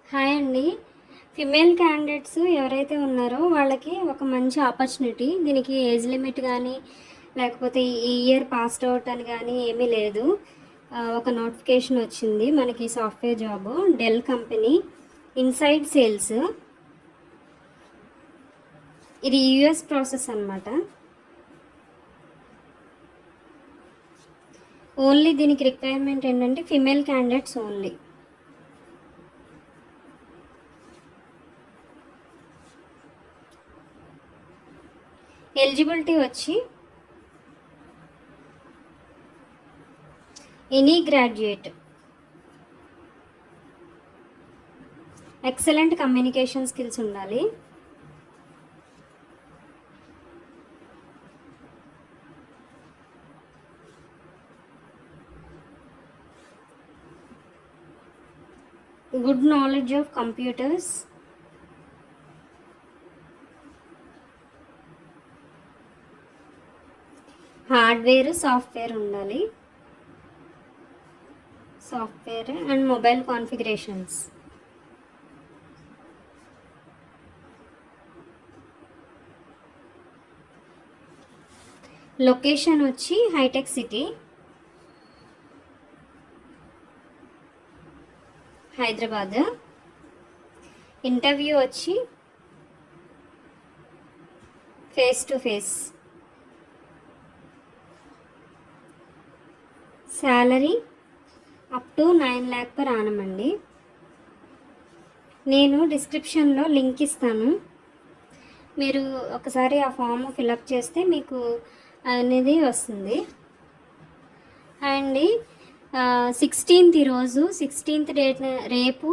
Hi అండి. Female candidates ఎవరైతే ఉన్నారో వాళ్ళకి ఒక మంచి ఆపర్చునిటీ. దీనికి ఏజ్ లిమిట్ కానీ లేకపోతే ఈ ఇయర్ పాస్డ్ అవుట్ అని కానీ ఏమీ లేదు. ఒక నోటిఫికేషన్ వచ్చింది మనకి, software job, Dell company, inside sales. ఇది యుఎస్ ప్రాసెస్ అనమాట. ఓన్లీ దీనికి రిక్వైర్మెంట్ ఏంటంటే ఫిమేల్ క్యాండిడేట్స్ ఓన్లీ. ఎలిజిబిలిటీ వచ్చి any graduate, excellent communication skills ఉండాలి, good knowledge of computers, hardware software ఉండాలి, software and mobile configurations. Location వచ్చి హైటెక్ సిటీ, హైదరాబాద్. ఇంటర్వ్యూ వచ్చి face to face. Salary up to 9 lakh per annum అండి. నేను డిస్క్రిప్షన్లో link ఇస్తాను, మీరు ఒకసారి ఆ ఫామ్ ఫిలప్ చేస్తే మీకు అనేది వస్తుంది. అండ్ 16th ఈరోజు 16th డేట్ రేపు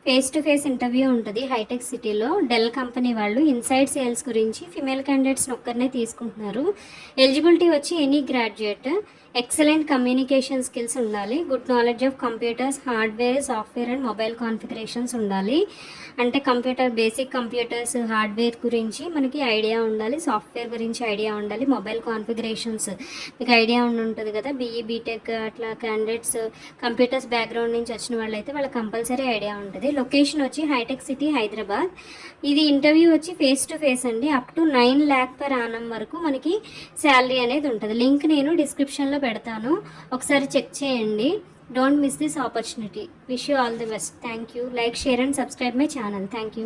ఫేస్ టు ఫేస్ ఇంటర్వ్యూ ఉంటుంది హైటెక్ సిటీలో. డెల్ కంపెనీ వాళ్ళు ఇన్సైడ్ సేల్స్ గురించి ఫిమేల్ క్యాండిడేట్స్ని ఒక్కరినే తీసుకుంటున్నారు. ఎలిజిబిలిటీ వచ్చి any graduate, excellent communication skills ఉండాలి, good knowledge of computers, hardware software and mobile configurations ఉండాలి. అంటే కంప్యూటర్, బేసిక్ కంప్యూటర్స్ హార్డ్వేర్ గురించి మనకి ఐడియా ఉండాలి, సాఫ్ట్వేర్ గురించి ఐడియా ఉండాలి, మొబైల్ కాన్ఫిగరేషన్స్ మీకు ఐడియా ఉంటుంది కదా. బీఈ బీటెక్ అట్లా క్యాండిడేట్స్ కంప్యూటర్స్ బ్యాక్గ్రౌండ్ నుంచి వచ్చిన వాళ్ళైతే వాళ్ళకి కంపల్సరీ ఐడియా ఉంటుంది. లొకేషన్ వచ్చి హైటెక్ సిటీ, హైదరాబాద్. ఇది ఇంటర్వ్యూ వచ్చి ఫేస్ టు ఫేస్ అండి. Up to 9 lakh per annum వరకు మనకి శాలరీ అనేది ఉంటుంది. లింక్ నేను డిస్క్రిప్షన్లో పెడతాను, ఒకసారి చెక్ చేయండి. Don't miss this opportunity. Wish you all the best. Thank you. Like, share and subscribe my channel. Thank you.